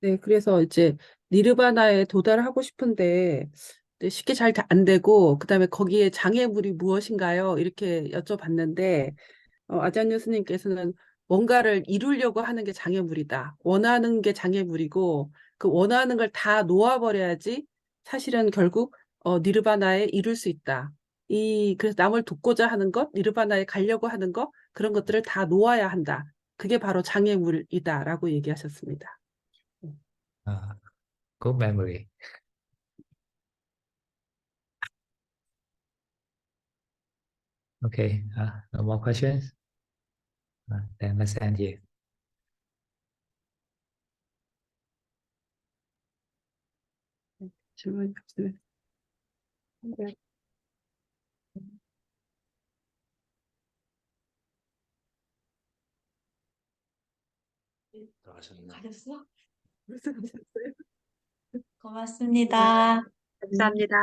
네, 그래서 이제 니르바나에 도달하고 싶은데 쉽게 잘 안 되고 그다음에 거기에 장애물이 무엇인가요? 이렇게 여쭤봤는데 아잔유스님께서는 뭔가를 이루려고 하는 게 장애물이다. 원하는 게 장애물이고 그 원하는 걸 다 놓아버려야지 사실은 결국 니르바나에 이룰 수 있다. 그래서 남을 돕고자 하는 것, 니르바나에 가려고 하는 것, 그런 것들을 다 놓아야 한다. 그게 바로 장애물이다라고 얘기하셨습니다. Good memory. Okay, no more questions? Then let's end here. 질문이 없으면. 가셨어? 무슨 하셨어요? 고맙습니다. 감사합니다.